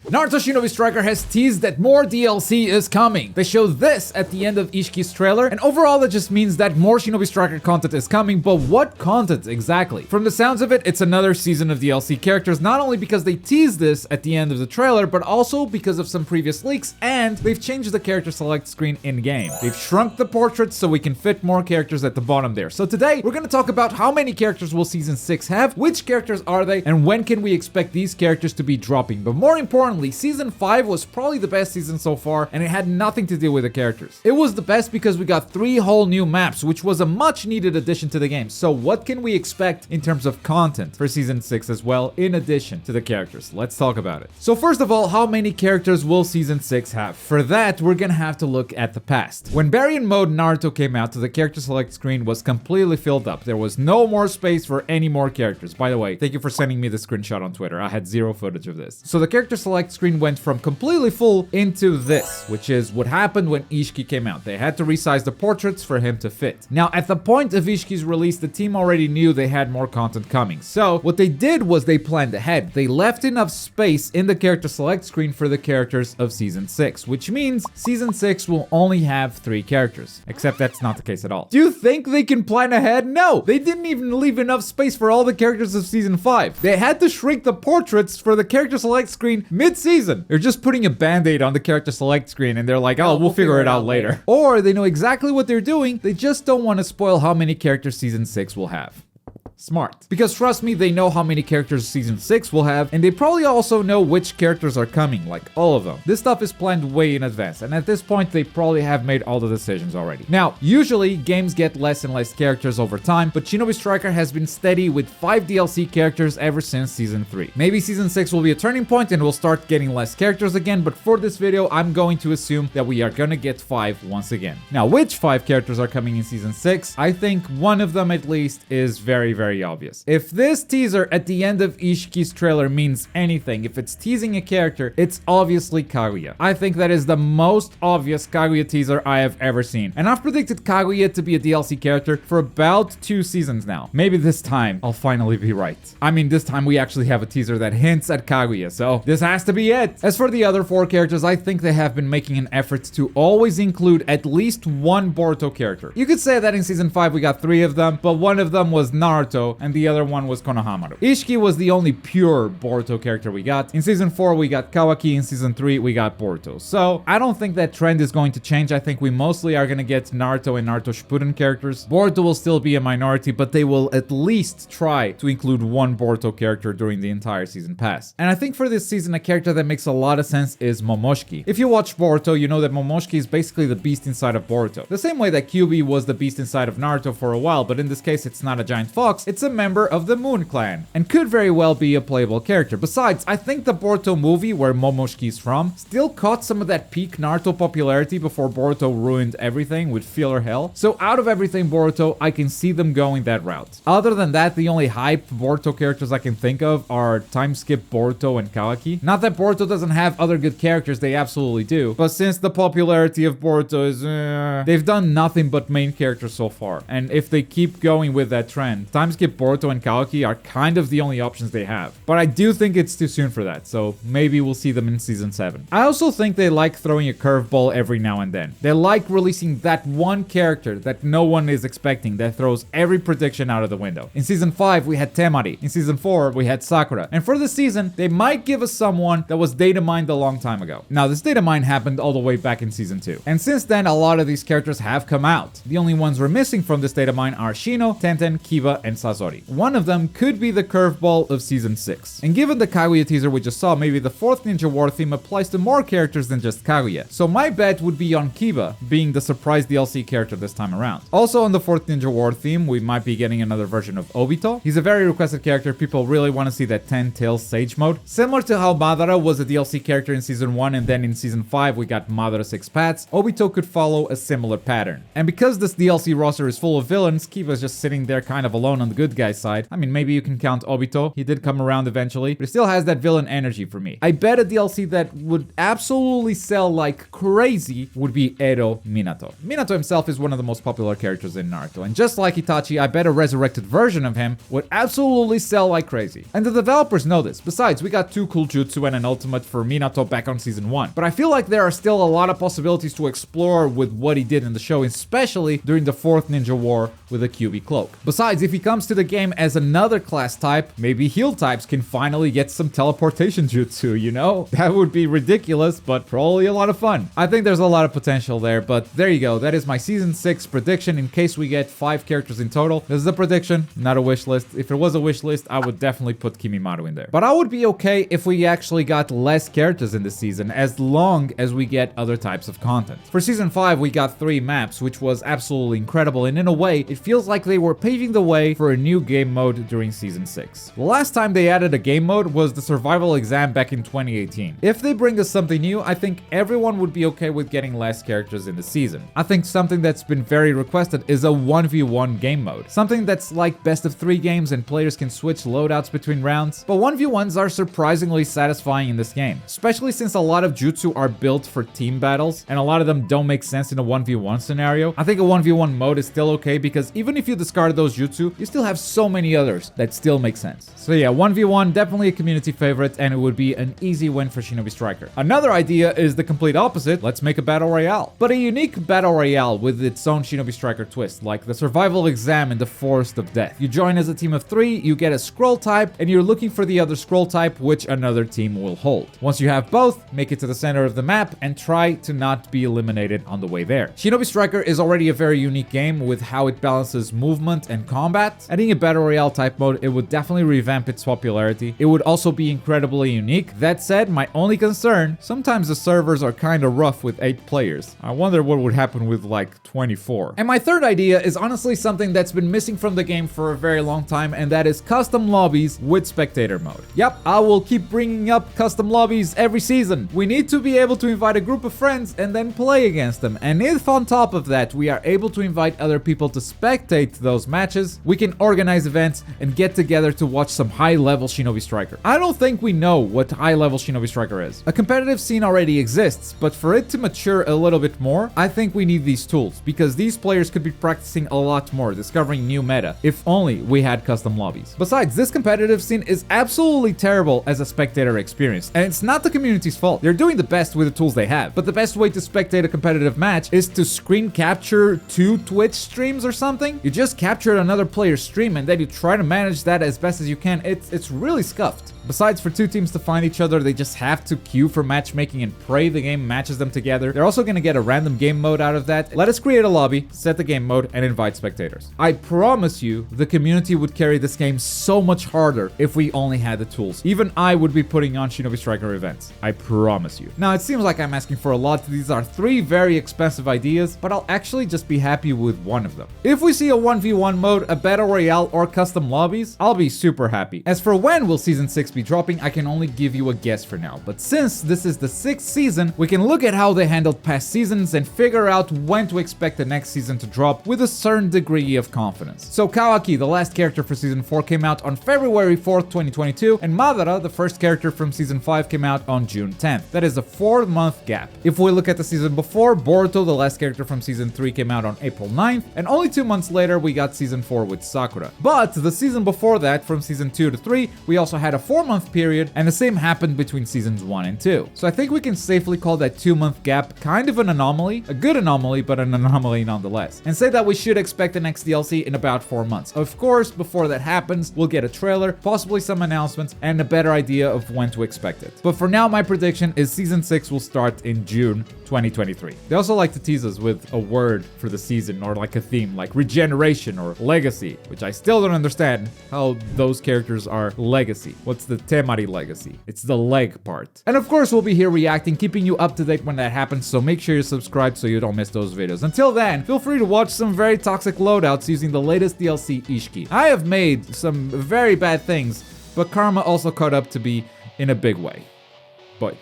Naruto Shinobi Striker has teased that more DLC is coming. They showed this at the end of Ishiki's trailer, and overall that just means that more Shinobi Striker content is coming, but what content exactly? From the sounds of it, it's another season of DLC characters, not only because they teased this at the end of the trailer, but also because of some previous leaks, and they've changed the character select screen in-game. They've shrunk the portraits so we can fit more characters at the bottom there. So today, we're gonna talk about how many characters will Season 6 have, which characters are they, and when can we expect these characters to be dropping. But more importantly, Season 5 was probably the best season so far, and it had nothing to do with the characters. It was the best because we got 3 whole new maps, which was a much needed addition to the game. So what can we expect in terms of content for Season 6 as well, in addition to the characters? Let's talk about it. So first of all, how many characters will Season 6 have? For that, we're gonna have to look at the past. When Baryon Mode Naruto came out, the character select screen was completely filled up. There was no more space for any more characters. By the way, thank you for sending me the screenshot on Twitter. I had 0 footage of this. So the character select screen went from completely full into this, which is what happened when Ishiki came out. They had to resize the portraits for him to fit. Now, at the point of Ishiki's release, the team already knew they had more content coming. So what they did was they planned ahead. They left enough space in the character select screen for the characters of Season 6, which means Season 6 will only have 3 characters. Except that's not the case at all. Do you think they can plan ahead? No! They didn't even leave enough space for all the characters of Season 5. They had to shrink the portraits for the character select screen mid-season. They're just putting a band-aid on the character select screen and they're like, oh, we'll figure it out later. Or they know exactly what they're doing, they just don't want to spoil how many characters Season 6 will have. Smart. Because trust me, they know how many characters Season 6 will have, and they probably also know which characters are coming, like all of them. This stuff is planned way in advance, and at this point, they probably have made all the decisions already. Now, usually, games get less and less characters over time, but Shinobi Striker has been steady with 5 DLC characters ever since Season 3. Maybe Season 6 will be a turning point and we'll start getting less characters again, but for this video, I'm going to assume that we are gonna get 5 once again. Now, which 5 characters are coming in Season 6? I think one of them at least is very obvious. If this teaser at the end of Ishiki's trailer means anything, if it's teasing a character, it's obviously Kaguya. I think that is the most obvious Kaguya teaser I have ever seen. And I've predicted Kaguya to be a DLC character for about 2 seasons now. Maybe this time I'll finally be right. I mean, this time we actually have a teaser that hints at Kaguya, so this has to be it. As for the other 4 characters, I think they have been making an effort to always include at least one Boruto character. You could say that in Season 5 we got 3 of them, but one of them was Naruto, and the other one was Konohamaru. Ishiki was the only pure Boruto character we got. In Season 4, we got Kawaki. In Season 3, we got Boruto. So, I don't think that trend is going to change. I think we mostly are gonna get Naruto and Naruto Shippuden characters. Boruto will still be a minority, but they will at least try to include one Boruto character during the entire season pass. And I think for this season, a character that makes a lot of sense is Momoshiki. If you watch Boruto, you know that Momoshiki is basically the beast inside of Boruto. The same way that Kyuubi was the beast inside of Naruto for a while, but in this case, it's not a giant fox, it's a member of the Moon Clan, and could very well be a playable character. Besides, I think the Boruto movie, where Momoshiki is from, still caught some of that peak Naruto popularity before Boruto ruined everything with filler hell. So out of everything Boruto, I can see them going that route. Other than that, the only hype Boruto characters I can think of are Time Skip Boruto and Kawaki. Not that Boruto doesn't have other good characters, they absolutely do, but since the popularity of Boruto is they've done nothing but main characters so far, and if they keep going with that trend, Time Skip Boruto and Kawaki are kind of the only options they have. But I do think it's too soon for that, so maybe we'll see them in Season 7. I also think they like throwing a curveball every now and then. They like releasing that one character that no one is expecting that throws every prediction out of the window. In Season 5, we had Temari. In Season 4, we had Sakura. And for this season, they might give us someone that was data mined a long time ago. Now, this data mine happened all the way back in Season 2. And since then, a lot of these characters have come out. The only ones we're missing from this data mine are Shino, Tenten, Kiba, and Sasori. One of them could be the curveball of Season 6. And given the Kaguya teaser we just saw, maybe the 4th Ninja War theme applies to more characters than just Kaguya. So my bet would be on Kiba being the surprise DLC character this time around. Also on the 4th Ninja War theme, we might be getting another version of Obito. He's a very requested character. People really want to see that 10 Tails Sage mode. Similar to how Madara was a DLC character in Season 1 and then in Season 5 we got Madara 6 Pats, Obito could follow a similar pattern. And because this DLC roster is full of villains, Kiba is just sitting there kind of alone on the good guy side. I mean, maybe you can count Obito. He did come around eventually, but it still has that villain energy for me. I bet a DLC that would absolutely sell like crazy would be Edo Minato. Minato himself is one of the most popular characters in Naruto, and just like Itachi, I bet a resurrected version of him would absolutely sell like crazy. And the developers know this. Besides, we got 2 cool jutsu and an ultimate for Minato back on season 1. But I feel like there are still a lot of possibilities to explore with what he did in the show, especially during the 4th Ninja War with a QB cloak. Besides, if he comes to the game as another class type, maybe heal types can finally get some teleportation jutsu, you know? That would be ridiculous, but probably a lot of fun. I think there's a lot of potential there, but there you go. That is my season 6 prediction in case we get 5 characters in total. This is a prediction, not a wish list. If it was a wish list, I would definitely put Kimimaro in there. But I would be okay if we actually got less characters in this season, as long as we get other types of content. For season 5, we got 3 maps, which was absolutely incredible, and in a way, it feels like they were paving the way for a new game mode during season 6. The last time they added a game mode was the survival exam back in 2018. If they bring us something new, I think everyone would be okay with getting less characters in the season. I think something that's been very requested is a 1v1 game mode. Something that's like best of 3 games and players can switch loadouts between rounds. But 1v1s are surprisingly satisfying in this game, especially since a lot of jutsu are built for team battles and a lot of them don't make sense in a 1v1 scenario. I think a 1v1 mode is still okay because even if you discard those jutsu, you still have so many others that still make sense. So yeah, 1v1 definitely a community favorite, and it would be an easy win for Shinobi Striker. Another idea is the complete opposite. Let's make a battle royale, but a unique battle royale with its own Shinobi Striker twist, like the survival exam in the Forest of Death. You join as a team of 3, you get a scroll type, and you're looking for the other scroll type which another team will hold. Once you have both, make it to the center of the map and try to not be eliminated on the way there. Shinobi Striker is already a very unique game with how it balances movement and combat. Adding a battle royale type mode, it would definitely revamp its popularity. It would also be incredibly unique. That said, my only concern, sometimes the servers are kinda rough with 8 players. I wonder what would happen with like 24. And my third idea is honestly something that's been missing from the game for a very long time, and that is custom lobbies with spectator mode. Yep, I will keep bringing up custom lobbies every season. We need to be able to invite a group of friends and then play against them. And if on top of that, we are able to invite other people to spectate those matches, we can organize events and get together to watch some high-level Shinobi Striker. I don't think we know what high-level Shinobi Striker is. A competitive scene already exists, but for it to mature a little bit more, I think we need these tools, because these players could be practicing a lot more, discovering new meta, if only we had custom lobbies. Besides, this competitive scene is absolutely terrible as a spectator experience, and it's not the community's fault. They're doing the best with the tools they have, but the best way to spectate a competitive match is to screen capture 2 Twitch streams or something. You just capture another player's stream and then you try to manage that as best as you can. It's really scuffed. Besides, for 2 teams to find each other, they just have to queue for matchmaking and pray the game matches them together. They're also gonna get a random game mode out of that. Let us create a lobby, set the game mode, and invite spectators. I promise you, the community would carry this game so much harder if we only had the tools. Even I would be putting on Shinobi Striker events. I promise you. Now, it seems like I'm asking for a lot. These are 3 very expensive ideas, but I'll actually just be happy with one of them. If we see a 1v1 mode, a battle royale, or custom lobbies, I'll be super happy. As for when will Season 6 be dropping, I can only give you a guess for now. But since this is the 6th season, we can look at how they handled past seasons and figure out when to expect the next season to drop with a certain degree of confidence. So Kawaki, the last character for Season 4, came out on February 4th, 2022, and Madara, the first character from Season 5, came out on June 10th. That is a 4-month gap. If we look at the season before, Boruto, the last character from Season 3, came out on April 9th, and only 2 months later, we got Season 4 with Sakura. But the season before that, from Season 2 to 3, we also had a 4-month period, and the same happened between Seasons 1 and 2. So I think we can safely call that 2-month gap kind of an anomaly, a good anomaly, but an anomaly nonetheless, and say that we should expect the next DLC in about 4 months. Of course, before that happens, we'll get a trailer, possibly some announcements, and a better idea of when to expect it. But for now, my prediction is Season 6 will start in June 2023. They also like to tease us with a word for the season, or like a theme, like regeneration or legacy, which I still don't understand how those characters are legacy. What's the Temari legacy? It's the leg part. And of course, we'll be here reacting, keeping you up to date when that happens, so make sure you subscribe so you don't miss those videos. Until then, feel free to watch some very toxic loadouts using the latest DLC, Ishiki. I have made some very bad things, but karma also caught up to be in a big way. Bye.